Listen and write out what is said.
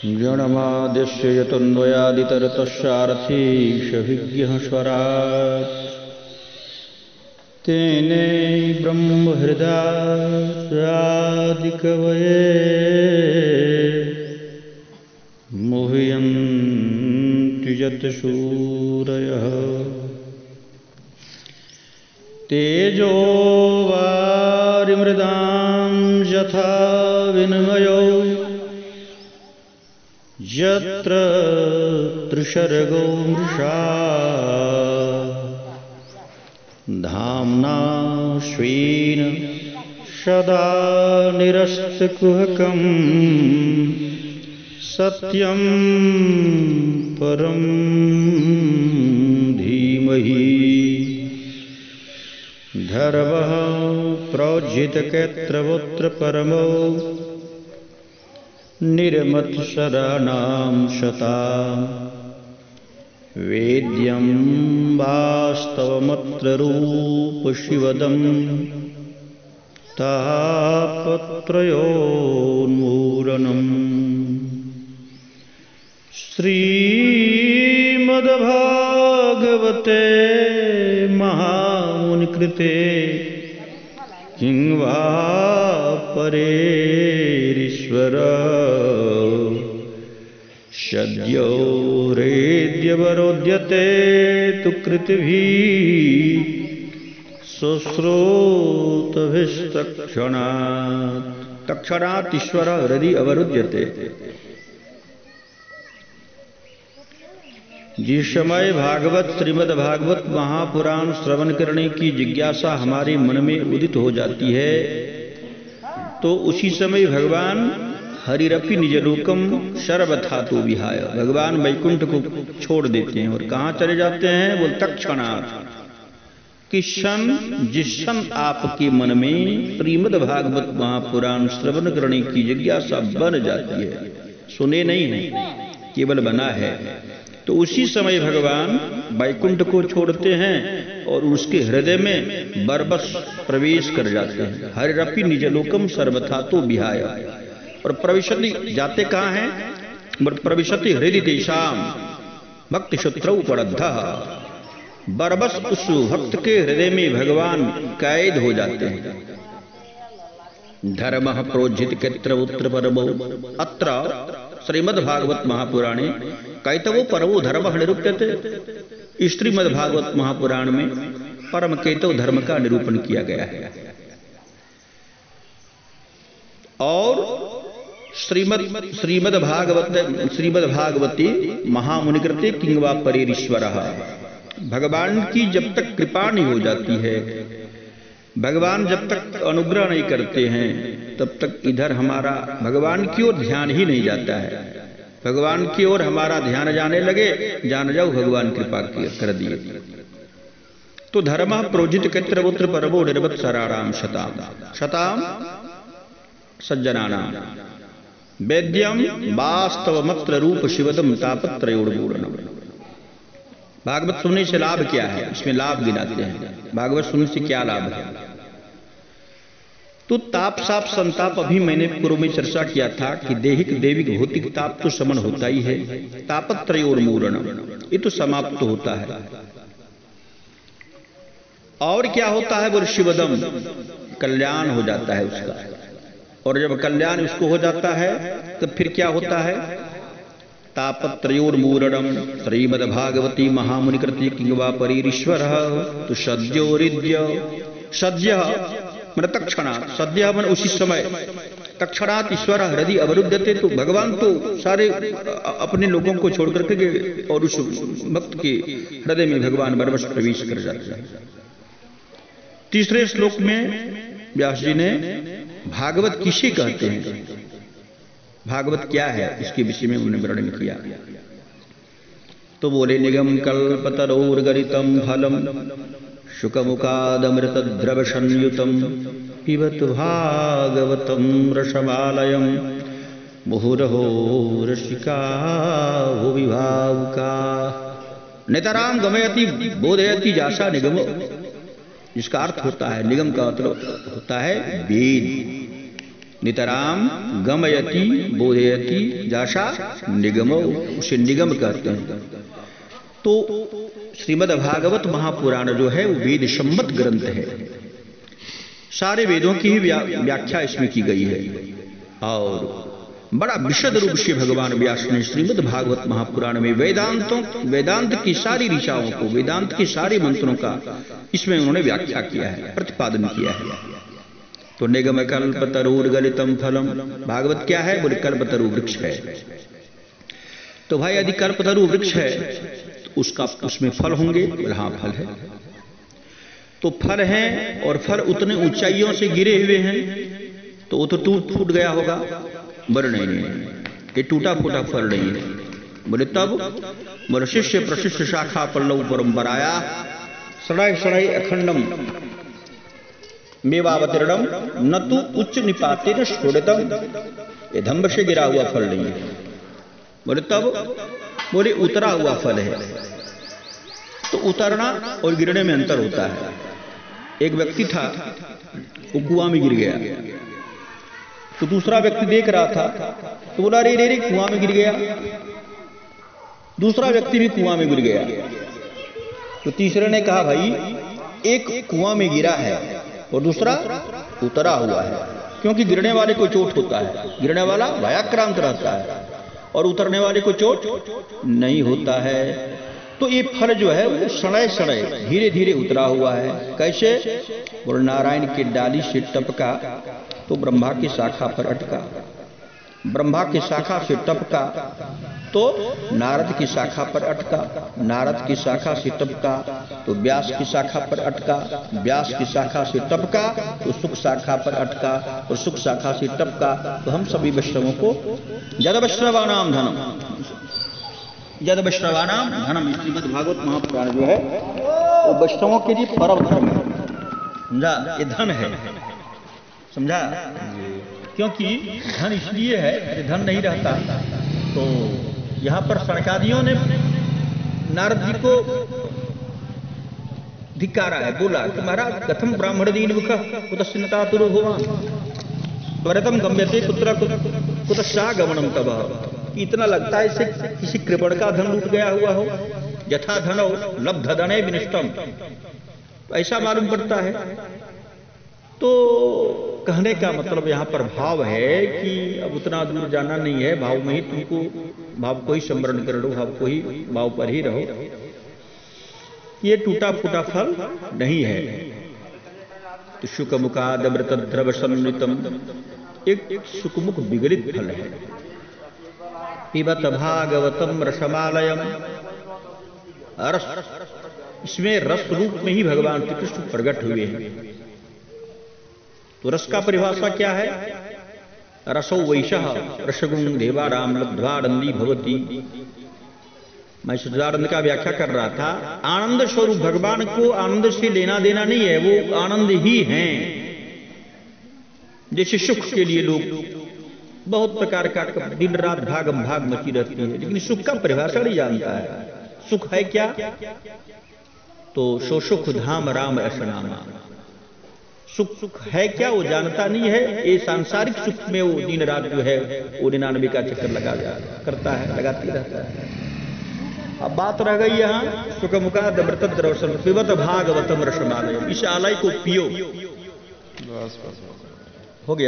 जडमाद्यस्य यतोऽन्वयादितरतश्चार्थीशभिज्ञः स्वराट् तेने ब्रह्महृदायादिकवये मुह्यन्ति यत्सूरयः तेजो वारिमृदां यथा विनिमयो यत्र त्रिसर्गो मृषा धाम्ना स्वेन सदा निरस्तकुहकं सत्यं परं धीमहि धर्मः प्रोज्झितकैत्रवोऽत्र परमो निर्मत्सराणां शताम् वेद्यं वास्तवमत्र रूपशिवदं तापत्रयोन्मूलनम् श्रीमद्भागवते महामुनिकृते किं वा परेरीश्वर सद्यो रेद्यवरोध्यते तु कृतिभिः तत्क्षणात् ईश्वर हृदय अवरुध्यते। जिस समय भागवत श्रीमद् भागवत महापुराण श्रवण करने की जिज्ञासा हमारे मन में उदित हो जाती है तो उसी समय भगवान हरिरपि निजलोकम सर्वथा तो विहाय भगवान वैकुंठ को छोड़ देते हैं और कहाँ चले जाते हैं? वो तत्क्षणात् किस क्षण जिस क्षण आपके मन में श्रीमद् भागवत महापुराण श्रवण करने की जिज्ञासा बन जाती है, सुने नहीं है केवल बना है, तो उसी समय भगवान वैकुंठ को छोड़ते हैं और उसके हृदय में बरबस प्रवेश कर जाते हैं। हरिरपि निजलोकम सर्वथा तो विहाय और प्रविशति जाते कहाँ हैं? प्रविशति हृदय तेषाम भक्ति शत्रु पड़द्धः बरबस उस भक्त के हृदय में भगवान कैद हो जाते हैं। धर्मः प्रोज्झित कैत्रवोऽत्र परमो अत्र श्रीमद्भागवत महापुराणे कैतवो परमो धर्मः निरूप्यते। श्रीमद्भागवत महापुराण में परम कैतव धर्म का निरूपण किया गया है और श्रीमद्भागवती महामुनिकृते किं वा परेरीश्वरः भगवान की जब तक कृपा नहीं हो जाती है, भगवान जब तक अनुग्रह नहीं करते हैं तब तक इधर हमारा भगवान की ओर ध्यान ही नहीं जाता है। भगवान की ओर हमारा ध्यान जाने लगे, जान जाओ भगवान कृपा कर दिए। तो धर्मः प्रोज्झित कैत्रवोऽत्र परमो निर्मत्सराणां शताम् सज्जनानां वेद्यं वास्तवमत्र रूप शिवदम तापत्रयोन्मूलनम्। भागवत सुनने से लाभ क्या है? इसमें लाभ गिनाते हैं। भागवत सुनने से क्या लाभ है? तो ताप साप संताप अभी मैंने पूर्व में चर्चा किया था कि देहिक देविक भौतिक ताप तो शमन होता ही है, तापत्रयोन्मूलनम् ये तो समाप्त होता है। और क्या होता है? वो शिवदम कल्याण हो जाता है उसका, और जब कल्याण उसको हो जाता है तब फिर क्या होता है? तापत्रयोन्मूलनम् श्रीमद्भागवती महामुनिकृते किं वा परेरीश्वरः तो सद्योरिद्य सद्य मन तत्क्षणात् सद्य मन उसी समय तत्क्षणात् ईश्वर हृदय अवरुद्धते। तो भगवान तो सारे अपने लोगों को छोड़ करके और उस भक्त के हृदय में भगवान बरबस प्रवेश कर जाते हैं। तीसरे श्लोक में व्यास जी ने भागवत किसे कहते हैं, भागवत क्या है, इसके विषय में उन्होंने वर्णन किया। तो बोले निगम कल्पतरोर्गलितं फलम शुकमुखादमृतद्रव संयुतं पिबत भागवतं रसमालयं मुहुरहो रसिका भुवि भावुका नेतराम गमयति बोधयति जासा निगम। इसका अर्थ होता है, निगम का मतलब होता है वेद। नितराम गमयति बोधयति जाशा निगम, उसे निगम कहते हैं। तो श्रीमद् भागवत महापुराण जो है वो वेद सम्मत ग्रंथ है, सारे वेदों की ही व्याख्या इसमें की गई है और बड़ा विशद रूप से भगवान व्यास ने श्रीमद् भागवत महापुराण में वेदांत की सारी ऋचाओं को, वेदांत के सारे मंत्रों का इसमें उन्होंने व्याख्या किया है, प्रतिपादन किया है। तो निगम कल्पतरुर्गलितम फलम, भागवत क्या है? बोले कल्पतरु वृक्ष है। तो भाई यदि कल्पतरु वृक्ष है तो उसमें फल होंगे? बोले हाँ फल है। तो फल हैं और फल उतने ऊंचाइयों से गिरे हुए हैं तो वो तो टूट फूट गया होगा? बोले नहीं, ये टूटा फूटा फल नहीं है। बोले तब? बोले शिष्य प्रशिष्य शाखा पल्लव परंपराया सड़ाई सड़ाई अखंडम मेवावतीर्णम न तो उच्च निपाते न शोड़तम, ये धम्ब से गिरा हुआ फल नहीं है। बोले तब? बोले उतरा हुआ फल है। तो उतरना और गिरने में अंतर होता है। एक व्यक्ति था, वो कुआं में गिर गया, तो दूसरा व्यक्ति देख रहा था तो बोला रे रे रे कुआं में गिर गया। दूसरा व्यक्ति भी कुआं में गिर गया। तो तीसरे ने कहा भाई एक कुआं में गिरा है और दूसरा उतरा हुआ है, क्योंकि गिरने वाले को चोट होता है, गिरने वाला भयाक्रांत रहता है और उतरने वाले को चोट नहीं होता है। तो ये फल जो है वो सड़े सड़े धीरे धीरे उतरा हुआ है। कैसे? बोल नारायण की डाली से टपका तो ब्रह्मा की शाखा पर अटका, ब्रह्मा की शाखा से टपका तो नारद की शाखा पर अटका, नारद की शाखा से टपका तो व्यास की शाखा पर अटका, व्यास की शाखा से टपका तो सुख शाखा पर अटका और सुख शाखा से टपका तो हम सभी वैष्णवों को जद वैष्णवानाम धनम, जद वैष्णवानाम धनम, श्रीमद् भागवत महापुराण जो है वो वैष्णवों के लिए परम धर्म है। समझा? ये धन है, समझा? क्योंकि धन इसलिए है, धन नहीं रहता तो यहां पर सनकादियों ने नारद जी को धिक्कारा है, बोला कि महाराज कथम ब्राह्मण दीन मुख कुतस्नता तुरु भुवन त्वरितम गम्यते कुत्र कुतस्या गमनम तब। इतना लगता है इसे किसी कृपण का धन लूट गया हुआ हो, यथा धनो लब्ध धने विनिष्टम, ऐसा मालूम पड़ता है। तो कहने का मतलब यहां पर भाव है कि अब उतना दूर जाना नहीं है, भाव में ही तुमको भाव को ही स्मरण कर लो, भाव पर ही रहो। ये टूटा फूटा फल नहीं है। तो शुकमुखादमृत द्रव सम्मितम एक सुखमुख विगलित फल है। पिबत भागवतम रसमालयम, रस, इसमें रस रूप में ही भगवान श्री कृष्ण प्रकट हुए हैं। तो रस का परिभाषा क्या है? रसो वैशः रसगुण देवाराम लब्ध्वानंदी भवती। मैं सच्चिदानंद का व्याख्या कर रहा था। आनंद स्वरूप भगवान को आनंद से लेना देना नहीं है, वो आनंद ही हैं। जैसे सुख के लिए लोग बहुत प्रकार का दिन रात भागम भाग मची रहती है, लेकिन सुख का परिभाषा नहीं जानता है। सुख है क्या? तो सो सुख धाम राम रसनामा। सुख है क्या वो जानता नहीं है। ये सांसारिक सुख में वो दिन रात जो है वो 99 का चक्कर लगाती रहता है। अब बात रह गई यहाँ सुखमुखा दमृत द्रवसन पिबत भागवतम रसमालयम, इस आलय को पियो, हो गया।